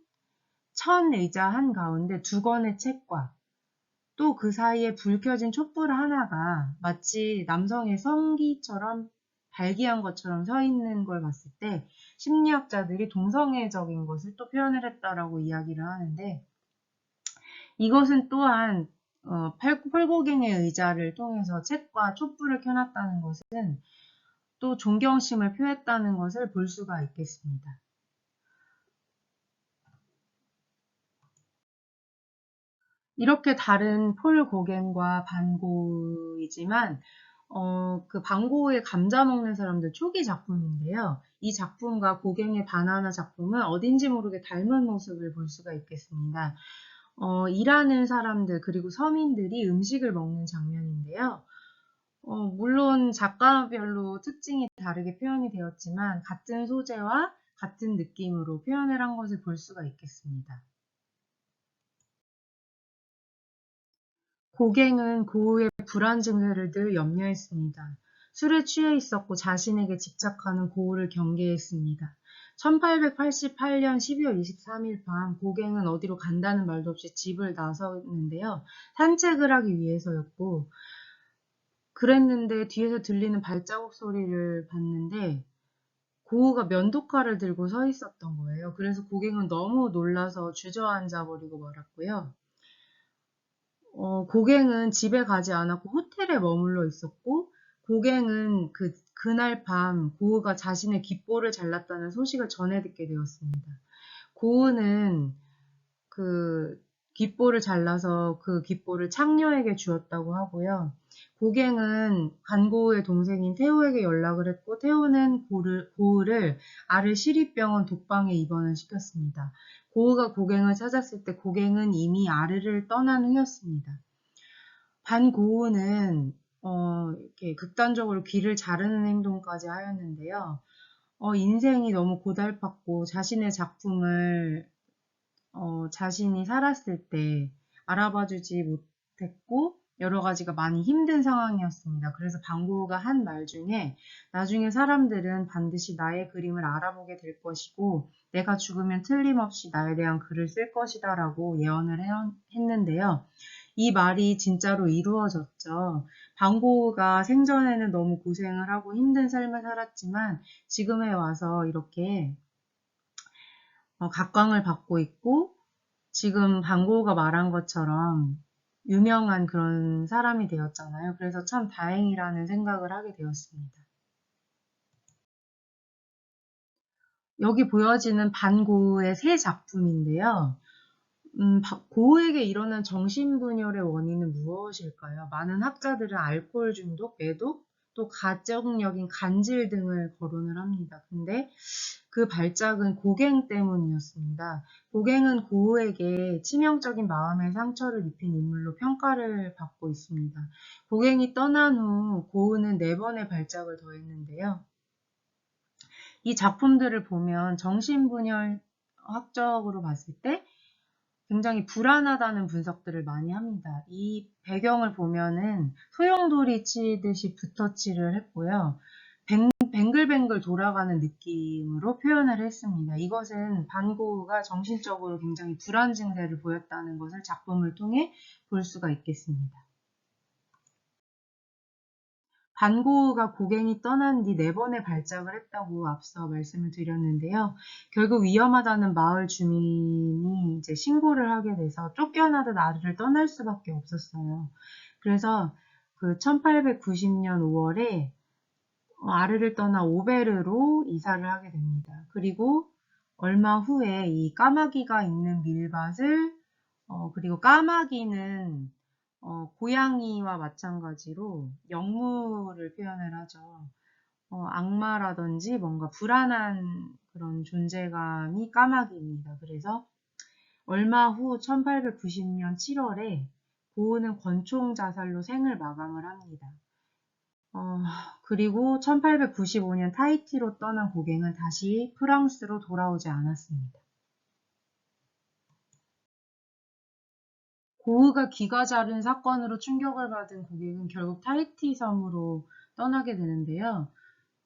천 의자 한가운데 두 권의 책과 또 그 사이에 불 켜진 촛불 하나가 마치 남성의 성기처럼 발기한 것처럼 서 있는 걸 봤을 때 심리학자들이 동성애적인 것을 또 표현을 했다라고 이야기를 하는데 이것은 또한 펄고갱의 의자를 통해서 책과 촛불을 켜놨다는 것은 또 존경심을 표했다는 것을 볼 수가 있겠습니다. 이렇게 다른 폴 고갱과 반 고흐이지만 그 반 고흐의 감자 먹는 사람들 초기 작품인데요. 이 작품과 고갱의 바나나 작품은 어딘지 모르게 닮은 모습을 볼 수가 있겠습니다. 일하는 사람들 그리고 서민들이 음식을 먹는 장면인데요. 물론 작가별로 특징이 다르게 표현이 되었지만 같은 소재와 같은 느낌으로 표현을 한 것을 볼 수가 있겠습니다. 고갱은 고우의 불안 증세를 늘 염려했습니다. 술에 취해 있었고 자신에게 집착하는 고우를 경계했습니다. 1888년 12월 23일 밤 고갱은 어디로 간다는 말도 없이 집을 나섰는데요. 산책을 하기 위해서였고 그랬는데 뒤에서 들리는 발자국 소리를 봤는데 고우가 면도칼을 들고 서 있었던 거예요. 그래서 고갱은 너무 놀라서 주저앉아 버리고 말았고요. 고갱은 집에 가지 않았고 호텔에 머물러 있었고 고갱은 그날 밤 고우가 자신의 귓볼을 잘랐다는 소식을 전해 듣게 되었습니다. 고우는 그 귓볼을 잘라서 그 귓볼을 창녀에게 주었다고 하고요. 고갱은 간고우의 동생인 태우에게 연락을 했고 태우는 고우를 아르 시립병원 독방에 입원을 시켰습니다. 고우가 고갱을 찾았을 때 고갱은 이미 아르를 떠난 후였습니다. 반고우는 이렇게 극단적으로 귀를 자르는 행동까지 하였는데요. 인생이 너무 고달팠고 자신의 작품을 자신이 살았을 때 알아봐주지 못했고 여러 가지가 많이 힘든 상황이었습니다. 그래서 반고우가 한 말 중에 나중에 사람들은 반드시 나의 그림을 알아보게 될 것이고 내가 죽으면 틀림없이 나에 대한 글을 쓸 것이다 라고 예언을 했는데요. 이 말이 진짜로 이루어졌죠. 반고우가 생전에는 너무 고생을 하고 힘든 삶을 살았지만 지금에 와서 이렇게 각광을 받고 있고 지금 반고우가 말한 것처럼 유명한 그런 사람이 되었잖아요. 그래서 참 다행이라는 생각을 하게 되었습니다. 여기 보여지는 반고우의 세 작품인데요. 고우에게 일어난 정신분열의 원인은 무엇일까요? 많은 학자들은 알코올 중독, 매독, 또 가정적인 간질 등을 거론을 합니다. 근데 그 발작은 고갱 때문이었습니다. 고갱은 고우에게 치명적인 마음의 상처를 입힌 인물로 평가를 받고 있습니다. 고갱이 떠난 후 고우는 4번의 발작을 더했는데요. 이 작품들을 보면 정신분열학적으로 봤을 때 굉장히 불안하다는 분석들을 많이 합니다. 이 배경을 보면은 소용돌이 치듯이 붓터치를 했고요. 뱅글뱅글 돌아가는 느낌으로 표현을 했습니다. 이것은 반고우가 정신적으로 굉장히 불안 증세를 보였다는 것을 작품을 통해 볼 수가 있겠습니다. 반고우가 고갱이 떠난 뒤 4번의 발작을 했다고 앞서 말씀을 드렸는데요. 결국 위험하다는 마을 주민이 이제 신고를 하게 돼서 쫓겨나듯 아르를 떠날 수밖에 없었어요. 그래서 그 1890년 5월에 아르를 떠나 오베르로 이사를 하게 됩니다. 그리고 얼마 후에 이 까마귀가 있는 밀밭을 그리고 까마귀는 고양이와 마찬가지로 영무를 표현을 하죠. 악마라든지 뭔가 불안한 그런 존재감이 까마귀입니다. 그래서 얼마 후 1890년 7월에 고우는 권총 자살로 생을 마감을 합니다. 그리고 1895년 타히티로 떠난 고갱은 다시 프랑스로 돌아오지 않았습니다. 고우가 귀가 자른 사건으로 충격을 받은 고갱은 결국 타히티 섬으로 떠나게 되는데요.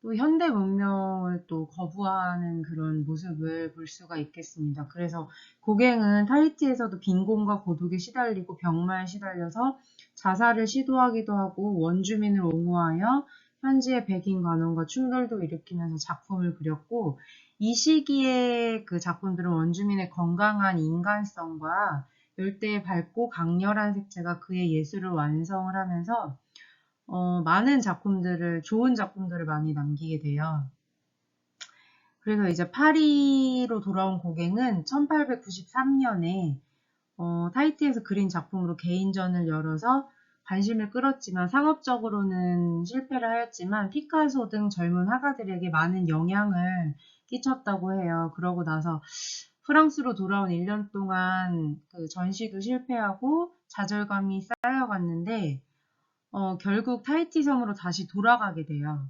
또 현대 문명을 또 거부하는 그런 모습을 볼 수가 있겠습니다. 그래서 고갱은 타히티에서도 빈곤과 고독에 시달리고 병마에 시달려서 자살을 시도하기도 하고 원주민을 옹호하여 현지의 백인 관원과 충돌도 일으키면서 작품을 그렸고 이 시기의 그 작품들은 원주민의 건강한 인간성과 열대의 밝고 강렬한 색채가 그의 예술을 완성을 하면서 많은 작품들을, 좋은 작품들을 많이 남기게 돼요. 그래서 이제 파리로 돌아온 고갱은 1893년에 타히티에서 그린 작품으로 개인전을 열어서 관심을 끌었지만 상업적으로는 실패를 하였지만 피카소 등 젊은 화가들에게 많은 영향을 끼쳤다고 해요. 그러고 나서 프랑스로 돌아온 1년 동안 그 전시도 실패하고 좌절감이 쌓여갔는데 결국 타히티 섬으로 다시 돌아가게 돼요.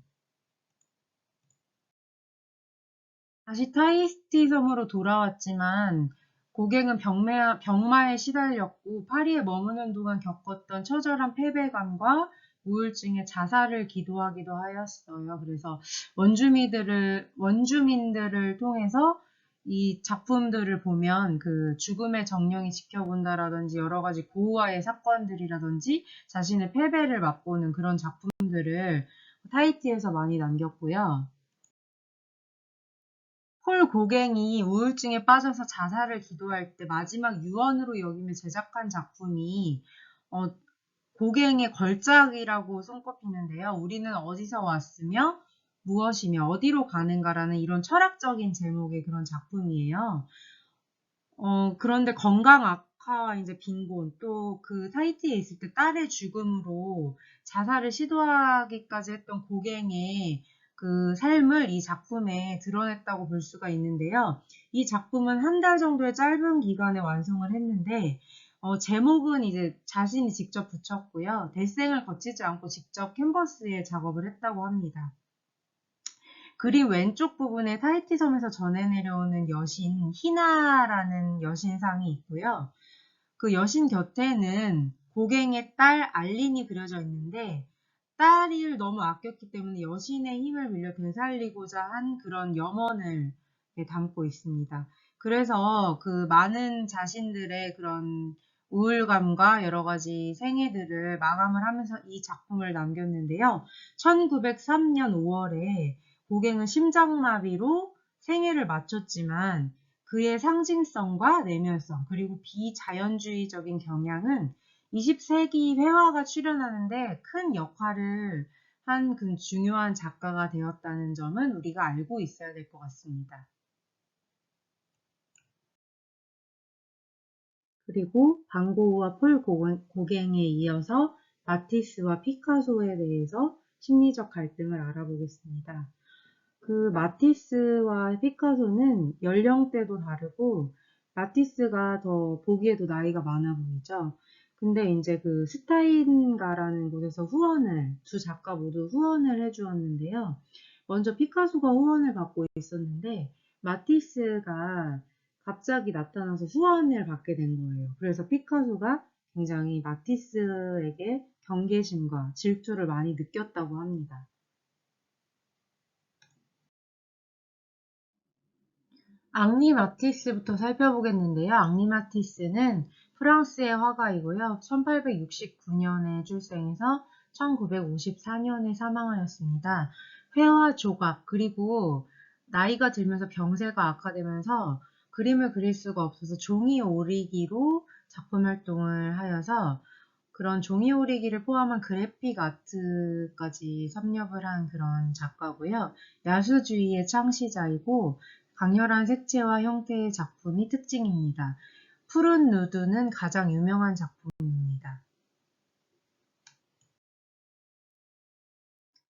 다시 타히티 섬으로 돌아왔지만 고갱은 병마에 시달렸고 파리에 머무는 동안 겪었던 처절한 패배감과 우울증에 자살을 기도하기도 하였어요. 그래서 원주민들을 통해서 이 작품들을 보면 그 죽음의 정령이 지켜본다라든지 여러 가지 고우와의 사건들이라든지 자신의 패배를 맛보는 그런 작품들을 타히티에서 많이 남겼고요. 폴 고갱이 우울증에 빠져서 자살을 기도할 때 마지막 유언으로 여기며 제작한 작품이 고갱의 걸작이라고 손꼽히는데요. 우리는 어디서 왔으며 무엇이며 어디로 가는가라는 이런 철학적인 제목의 그런 작품이에요. 그런데 건강 역하와 이제 빈곤, 또 그 타히티에 있을 때 딸의 죽음으로 자살을 시도하기까지 했던 고갱의 그 삶을 이 작품에 드러냈다고 볼 수가 있는데요. 이 작품은 한 달 정도의 짧은 기간에 완성을 했는데, 제목은 이제 자신이 직접 붙였고요. 데생을 거치지 않고 직접 캔버스에 작업을 했다고 합니다. 그림 왼쪽 부분에 타히티 섬에서 전해 내려오는 여신 희나라는 여신상이 있고요. 그 여신 곁에는 고갱의 딸 알린이 그려져 있는데, 딸을 너무 아꼈기 때문에 여신의 힘을 빌려 되살리고자 한 그런 염원을 담고 있습니다. 그래서 그 많은 자신들의 그런 우울감과 여러 가지 생애들을 마감을 하면서 이 작품을 남겼는데요. 1903년 5월에 고갱은 심장마비로 생애를 마쳤지만 그의 상징성과 내면성 그리고 비자연주의적인 경향은 20세기 회화가 출현하는데 큰 역할을 한 그 중요한 작가가 되었다는 점은 우리가 알고 있어야 될 것 같습니다. 그리고 반 고흐와 폴 고갱에 이어서 마티스와 피카소에 대해서 심리적 갈등을 알아보겠습니다. 그 마티스와 피카소는 연령대도 다르고 마티스가 더 보기에도 나이가 많아 보이죠. 근데 이제 그 스타인가라는 곳에서 두 작가 모두 후원을 해주었는데요. 먼저 피카소가 후원을 받고 있었는데 마티스가 갑자기 나타나서 후원을 받게 된 거예요. 그래서 피카소가 굉장히 마티스에게 경계심과 질투를 많이 느꼈다고 합니다. 앙리 마티스부터 살펴보겠는데요. 앙리 마티스는 프랑스의 화가이고요. 1869년에 출생해서 1954년에 사망하였습니다. 회화 조각, 그리고 나이가 들면서 병세가 악화되면서 그림을 그릴 수가 없어서 종이 오리기로 작품 활동을 하여서 그런 종이 오리기를 포함한 그래픽 아트까지 섭렵을 한 그런 작가고요. 야수주의의 창시자이고 강렬한 색채와 형태의 작품이 특징입니다. 푸른 누드는 가장 유명한 작품입니다.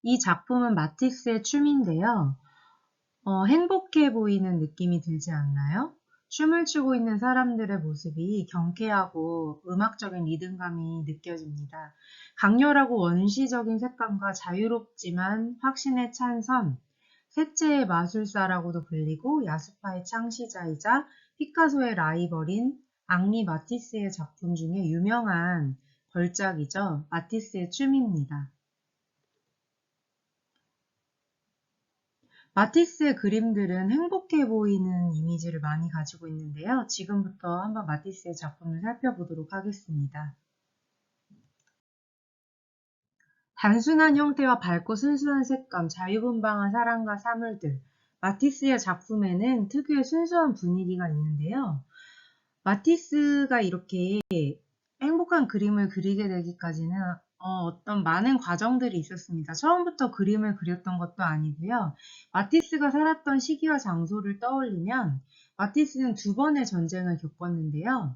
이 작품은 마티스의 춤인데요. 행복해 보이는 느낌이 들지 않나요? 춤을 추고 있는 사람들의 모습이 경쾌하고 음악적인 리듬감이 느껴집니다. 강렬하고 원시적인 색감과 자유롭지만 확신에 찬 선, 색채의 마술사라고도 불리고 야수파의 창시자이자 피카소의 라이벌인 앙리 마티스의 작품 중에 유명한 걸작이죠. 마티스의 춤입니다. 마티스의 그림들은 행복해 보이는 이미지를 많이 가지고 있는데요. 지금부터 한번 마티스의 작품을 살펴보도록 하겠습니다. 단순한 형태와 밝고 순수한 색감, 자유분방한 사랑과 사물들. 마티스의 작품에는 특유의 순수한 분위기가 있는데요. 마티스가 이렇게 행복한 그림을 그리게 되기까지는 어떤 많은 과정들이 있었습니다. 처음부터 그림을 그렸던 것도 아니고요. 마티스가 살았던 시기와 장소를 떠올리면 마티스는 두 번의 전쟁을 겪었는데요.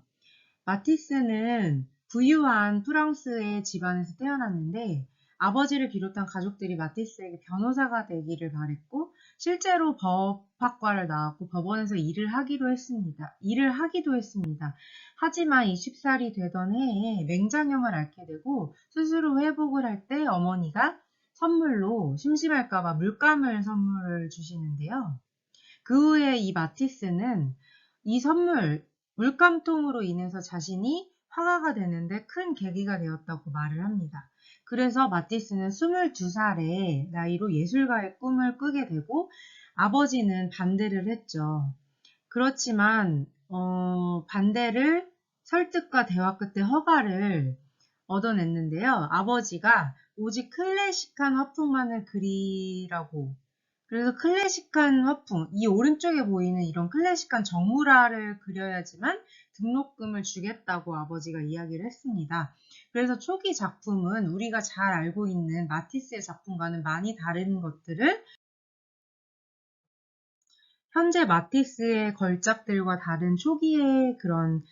마티스는 부유한 프랑스의 집안에서 태어났는데 아버지를 비롯한 가족들이 마티스에게 변호사가 되기를 바랬고 실제로 법학과를 나왔고 법원에서 일을 하기도 했습니다. 하지만 20살이 되던 해에 맹장염을 앓게 되고 스스로 회복을 할 때 어머니가 선물로 심심할까봐 물감을 선물을 주시는데요. 그 후에 이 마티스는 이 물감통으로 인해서 자신이 화가가 되는데 큰 계기가 되었다고 말을 합니다. 그래서 마티스는 22살의 나이로 예술가의 꿈을 꾸게 되고 아버지는 반대를 했죠. 그렇지만 반대를 설득과 대화 끝에 허가를 얻어냈는데요. 아버지가 오직 클래식한 화풍만을 그리라고 그래서 클래식한 화풍, 이 오른쪽에 보이는 이런 클래식한 정물화를 그려야지만 등록금을 주겠다고 아버지가 이야기를 했습니다. 그래서 초기 작품은 우리가 잘 알고 있는 마티스의 작품과는 많이 다른 것들을 현재 마티스의 걸작들과 다른 초기의 그런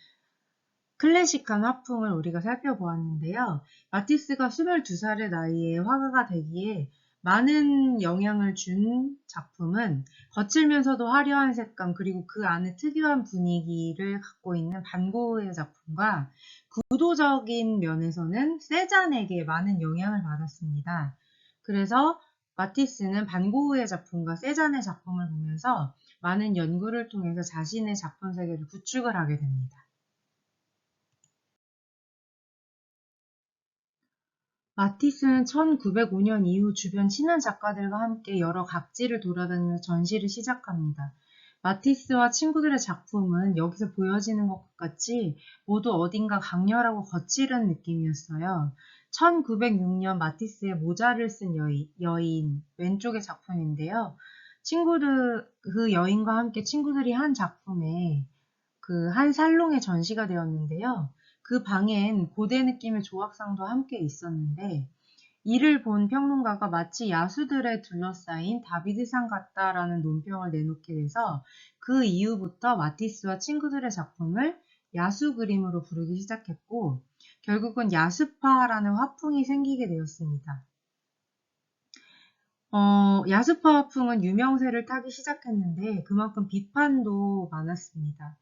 클래식한 화풍을 우리가 살펴보았는데요. 마티스가 22살의 나이에 화가가 되기에 많은 영향을 준 작품은 거칠면서도 화려한 색감 그리고 그 안에 특유한 분위기를 갖고 있는 반 고흐의 작품과 구도적인 면에서는 세잔에게 많은 영향을 받았습니다. 그래서 마티스는 반 고흐의 작품과 세잔의 작품을 보면서 많은 연구를 통해서 자신의 작품 세계를 구축을 하게 됩니다. 마티스는 1905년 이후 주변 친한 작가들과 함께 여러 각지를 돌아다니며 전시를 시작합니다. 마티스와 친구들의 작품은 여기서 보여지는 것 같이 모두 어딘가 강렬하고 거칠은 느낌이었어요. 1906년 마티스의 모자를 쓴 여인 왼쪽의 작품인데요. 그 여인과 함께 친구들이 한 작품에 그 한 살롱에 전시가 되었는데요. 그 방엔 고대 느낌의 조각상도 함께 있었는데 이를 본 평론가가 마치 야수들에 둘러싸인 다비드상 같다라는 논평을 내놓게 돼서 그 이후부터 마티스와 친구들의 작품을 야수 그림으로 부르기 시작했고 결국은 야수파라는 화풍이 생기게 되었습니다. 야수파 화풍은 유명세를 타기 시작했는데 그만큼 비판도 많았습니다.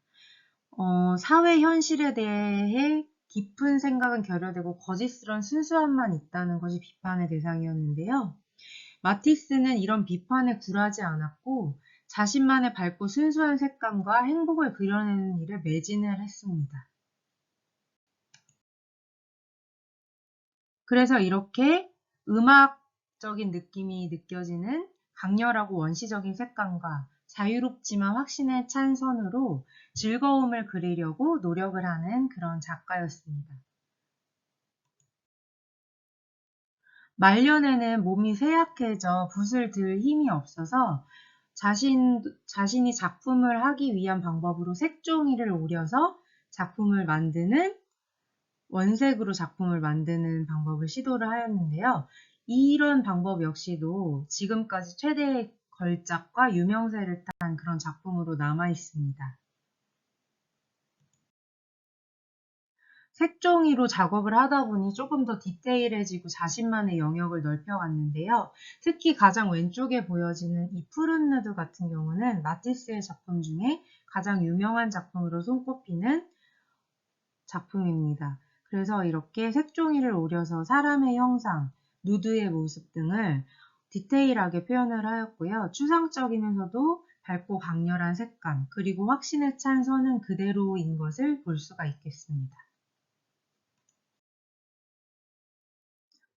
사회 현실에 대해 깊은 생각은 결여되고 거짓스런 순수함만 있다는 것이 비판의 대상이었는데요. 마티스는 이런 비판에 굴하지 않았고 자신만의 밝고 순수한 색감과 행복을 그려내는 일에 매진을 했습니다. 그래서 이렇게 음악적인 느낌이 느껴지는 강렬하고 원시적인 색감과 자유롭지만 확신에 찬 선으로 즐거움을 그리려고 노력을 하는 그런 작가였습니다. 말년에는 몸이 쇠약해져 붓을 들 힘이 없어서 자신이 작품을 하기 위한 방법으로 색종이를 오려서 작품을 만드는 원색으로 작품을 만드는 방법을 시도를 하였는데요. 이런 방법 역시도 지금까지 최대의 걸작과 유명세를 탄 그런 작품으로 남아 있습니다. 색종이로 작업을 하다 보니 조금 더 디테일해지고 자신만의 영역을 넓혀갔는데요. 특히 가장 왼쪽에 보여지는 이 푸른 누드 같은 경우는 마티스의 작품 중에 가장 유명한 작품으로 손꼽히는 작품입니다. 그래서 이렇게 색종이를 오려서 사람의 형상, 누드의 모습 등을 디테일하게 표현을 하였고요. 추상적이면서도 밝고 강렬한 색감, 그리고 확신에 찬 선은 그대로인 것을 볼 수가 있겠습니다.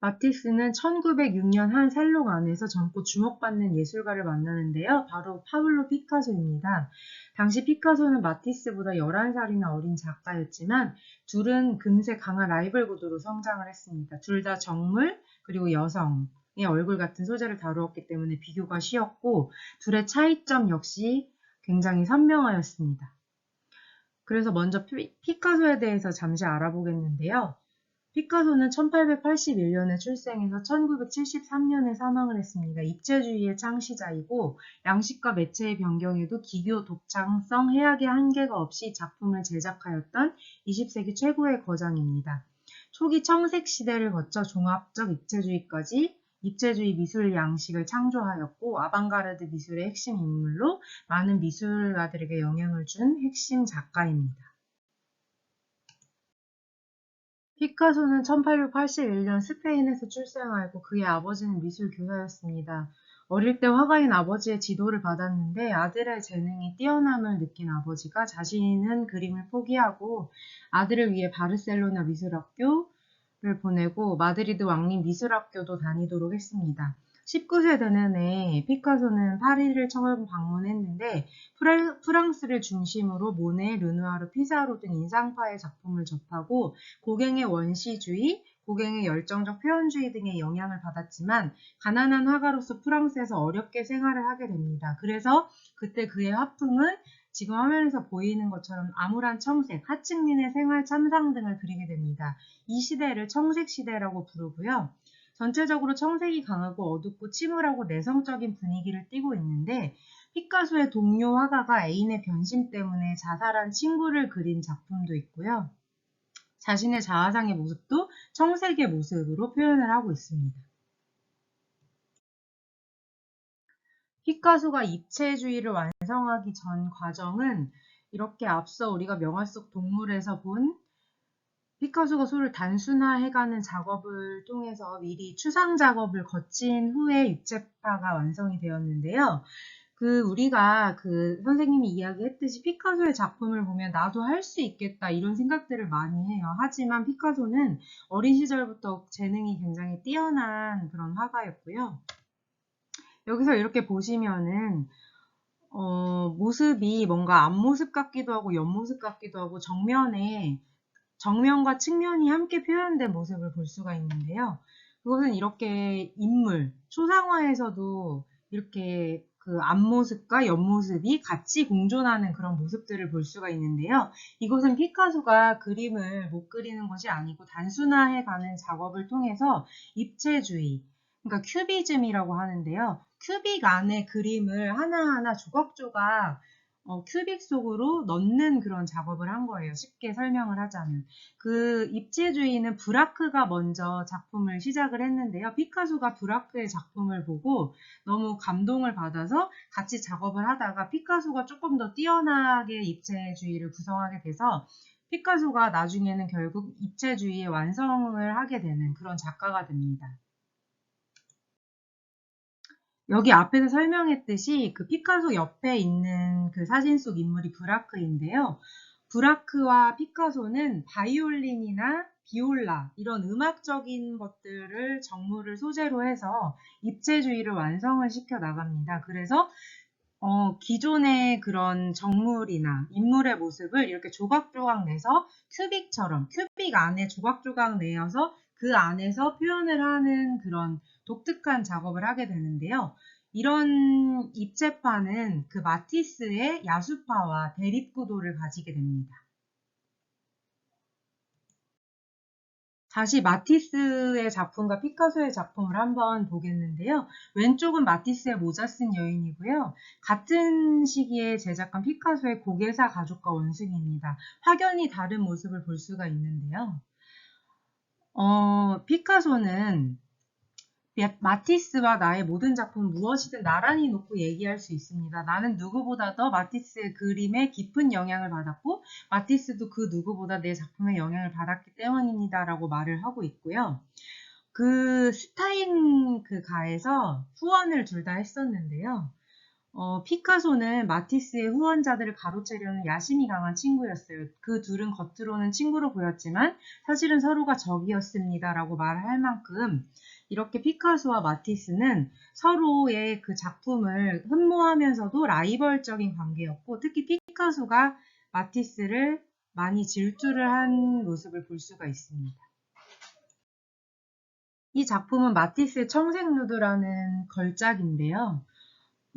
마티스는 1906년 한 살롱 안에서 젊고 주목받는 예술가를 만나는데요. 바로 파블로 피카소입니다. 당시 피카소는 마티스보다 11살이나 어린 작가였지만 둘은 금세 강한 라이벌 구도로 성장을 했습니다. 둘 다 정물 그리고 여성의 얼굴 같은 소재를 다루었기 때문에 비교가 쉬웠고 둘의 차이점 역시 굉장히 선명하였습니다. 그래서 먼저 피카소에 대해서 잠시 알아보겠는데요. 피카소는 1881년에 출생해서 1973년에 사망을 했습니다. 입체주의의 창시자이고 양식과 매체의 변경에도 기교, 독창성, 해악의 한계가 없이 작품을 제작하였던 20세기 최고의 거장입니다. 초기 청색 시대를 거쳐 종합적 입체주의까지 입체주의 미술 양식을 창조하였고 아방가르드 미술의 핵심 인물로 많은 미술가들에게 영향을 준 핵심 작가입니다. 피카소는 1881년 스페인에서 출생하였고 그의 아버지는 미술 교사였습니다. 어릴 때 화가인 아버지의 지도를 받았는데 아들의 재능이 뛰어남을 느낀 아버지가 자신은 그림을 포기하고 아들을 위해 바르셀로나 미술학교를 보내고 마드리드 왕립 미술학교도 다니도록 했습니다. 19세 되는 해 피카소는 파리를 처음 방문했는데 프랑스를 중심으로 모네, 르누아르, 피사로 등 인상파의 작품을 접하고 고갱의 원시주의, 고갱의 열정적 표현주의 등의 영향을 받았지만 가난한 화가로서 프랑스에서 어렵게 생활을 하게 됩니다. 그래서 그때 그의 화풍은 지금 화면에서 보이는 것처럼 암울한 청색, 하층민의 생활 참상 등을 그리게 됩니다. 이 시대를 청색 시대라고 부르고요. 전체적으로 청색이 강하고 어둡고 침울하고 내성적인 분위기를 띠고 있는데 피카소의 동료 화가가 애인의 변심 때문에 자살한 친구를 그린 작품도 있고요. 자신의 자화상의 모습도 청색의 모습으로 표현을 하고 있습니다. 피카소가 입체주의를 완성하기 전 과정은 이렇게 앞서 우리가 명화 속 동물에서 본 피카소가 소를 단순화해가는 작업을 통해서 미리 추상 작업을 거친 후에 입체파가 완성이 되었는데요. 우리가 선생님이 이야기했듯이 피카소의 작품을 보면 나도 할 수 있겠다 이런 생각들을 많이 해요. 하지만 피카소는 어린 시절부터 재능이 굉장히 뛰어난 그런 화가였고요. 여기서 이렇게 보시면은 모습이 뭔가 앞모습 같기도 하고 옆모습 같기도 하고 정면과 측면이 함께 표현된 모습을 볼 수가 있는데요. 그것은 이렇게 초상화에서도 이렇게 그 앞모습과 옆모습이 같이 공존하는 그런 모습들을 볼 수가 있는데요. 이것은 피카소가 그림을 못 그리는 것이 아니고 단순화해가는 작업을 통해서 입체주의, 그러니까 큐비즘이라고 하는데요. 큐빅 안에 그림을 하나하나 조각조각 큐빅 속으로 넣는 그런 작업을 한 거예요. 쉽게 설명을 하자면. 입체주의는 브라크가 먼저 작품을 시작을 했는데요. 피카소가 브라크의 작품을 보고 너무 감동을 받아서 같이 작업을 하다가 피카소가 조금 더 뛰어나게 입체주의를 구성하게 돼서 피카소가 나중에는 결국 입체주의의 완성을 하게 되는 그런 작가가 됩니다. 여기 앞에서 설명했듯이 피카소 옆에 있는 사진 속 인물이 브라크인데요. 브라크와 피카소는 바이올린이나 비올라 이런 음악적인 것들을 정물을 소재로 해서 입체주의를 완성을 시켜 나갑니다. 그래서 기존의 그런 정물이나 인물의 모습을 이렇게 조각조각 내서 큐빅 안에 조각조각 내어서 그 안에서 표현을 하는 그런 독특한 작업을 하게 되는데요. 이런 입체파는 마티스의 야수파와 대립구도를 가지게 됩니다. 다시 마티스의 작품과 피카소의 작품을 한번 보겠는데요. 왼쪽은 마티스의 모자 쓴 여인이고요. 같은 시기에 제작한 피카소의 고개사 가족과 원숭이입니다. 확연히 다른 모습을 볼 수가 있는데요. 피카소는 마티스와 나의 모든 작품 무엇이든 나란히 놓고 얘기할 수 있습니다. 나는 누구보다 더 마티스의 그림에 깊은 영향을 받았고 마티스도 그 누구보다 내 작품에 영향을 받았기 때문입니다. 라고 말을 하고 있고요. 스타인 가에서 후원을 둘 다 했었는데요. 피카소는 마티스의 후원자들을 가로채려는 야심이 강한 친구였어요. 그 둘은 겉으로는 친구로 보였지만 사실은 서로가 적이었습니다. 라고 말할 만큼 이렇게 피카소와 마티스는 서로의 작품을 흠모하면서도 라이벌적인 관계였고 특히 피카소가 마티스를 많이 질투를 한 모습을 볼 수가 있습니다. 이 작품은 마티스의 청색 누드라는 걸작인데요.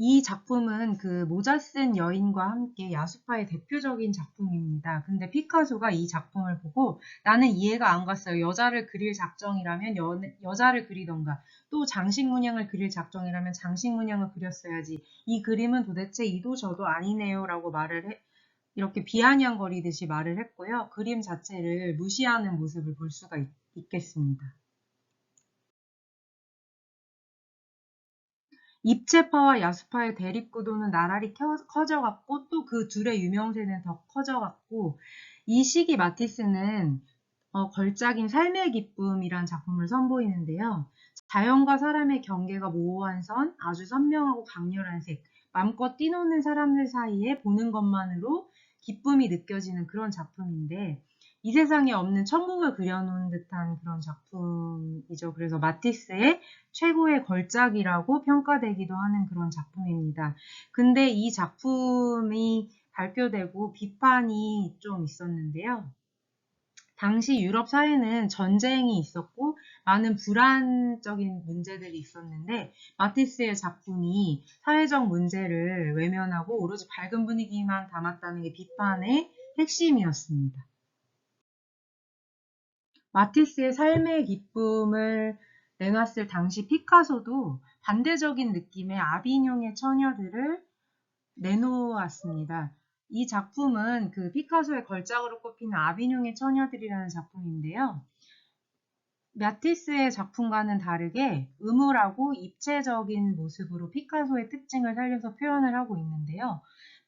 이 작품은 모자 쓴 여인과 함께 야수파의 대표적인 작품입니다. 근데 피카소가 이 작품을 보고 나는 이해가 안 갔어요. 여자를 그릴 작정이라면 여자를 그리던가 또 장식 문양을 그릴 작정이라면 장식 문양을 그렸어야지. 이 그림은 도대체 이도 저도 아니네요. 라고 이렇게 비아냥거리듯이 말을 했고요. 그림 자체를 무시하는 모습을 볼 수가 있겠습니다. 입체파와 야수파의 대립구도는 나날이 커져갔고 또 그 둘의 유명세는 더 커져갔고 이 시기 마티스는 걸작인 삶의 기쁨이란 작품을 선보이는데요. 자연과 사람의 경계가 모호한 선, 아주 선명하고 강렬한 색, 맘껏 뛰노는 사람들 사이에 보는 것만으로 기쁨이 느껴지는 그런 작품인데 이 세상에 없는 천국을 그려놓은 듯한 그런 작품이죠. 그래서 마티스의 최고의 걸작이라고 평가되기도 하는 그런 작품입니다. 근데 이 작품이 발표되고 비판이 좀 있었는데요. 당시 유럽 사회는 전쟁이 있었고 많은 불안적인 문제들이 있었는데 마티스의 작품이 사회적 문제를 외면하고 오로지 밝은 분위기만 담았다는 게 비판의 핵심이었습니다. 마티스의 삶의 기쁨을 내놨을 당시 피카소도 반대적인 느낌의 아비뇽의 처녀들을 내놓았습니다. 이 작품은 그 피카소의 걸작으로 꼽히는 아비뇽의 처녀들이라는 작품인데요. 마티스의 작품과는 다르게 음울하고 입체적인 모습으로 피카소의 특징을 살려서 표현을 하고 있는데요.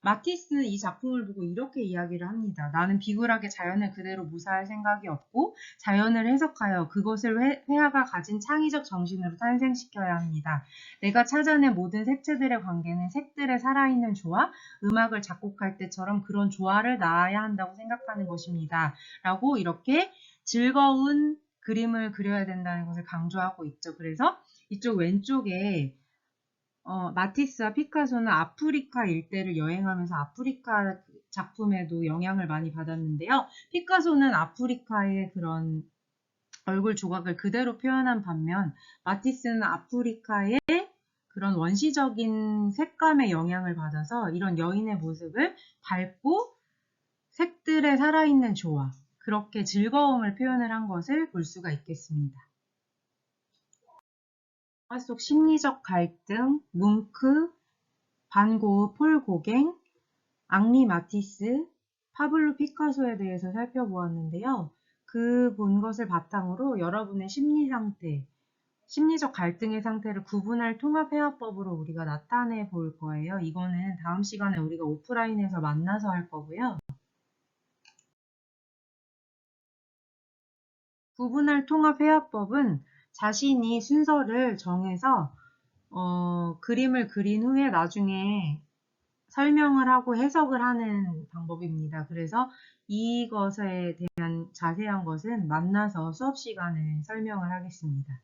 마티스는 이 작품을 보고 이렇게 이야기를 합니다. 나는 비굴하게 자연을 그대로 묘사할 생각이 없고 자연을 해석하여 그것을 회화가 가진 창의적 정신으로 탄생시켜야 합니다. 내가 찾아낸 모든 색채들의 관계는 색들의 살아있는 조화, 음악을 작곡할 때처럼 그런 조화를 낳아야 한다고 생각하는 것입니다. 라고 이렇게 즐거운 그림을 그려야 된다는 것을 강조하고 있죠. 그래서 이쪽 왼쪽에 마티스와 피카소는 아프리카 일대를 여행하면서 아프리카 작품에도 영향을 많이 받았는데요. 피카소는 아프리카의 그런 얼굴 조각을 그대로 표현한 반면 마티스는 아프리카의 그런 원시적인 색감의 영향을 받아서 이런 여인의 모습을 밝고 색들의 살아있는 조화, 그렇게 즐거움을 표현을 한 것을 볼 수가 있겠습니다. 영화 속 심리적 갈등, 뭉크, 반 고흐, 폴 고갱, 앙리 마티스, 파블로 피카소에 대해서 살펴보았는데요. 그 본 것을 바탕으로 여러분의 심리 상태, 심리적 갈등의 상태를 구분할 통합회화법으로 우리가 나타내 볼 거예요. 이거는 다음 시간에 우리가 오프라인에서 만나서 할 거고요. 구분할 통합회화법은 자신이 순서를 정해서 그림을 그린 후에 나중에 설명을 하고 해석을 하는 방법입니다. 그래서 이것에 대한 자세한 것은 만나서 수업 시간에 설명을 하겠습니다.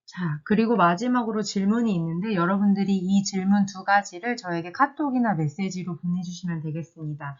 자, 그리고 마지막으로 질문이 있는데 여러분들이 이 질문 두 가지를 저에게 카톡이나 메시지로 보내주시면 되겠습니다.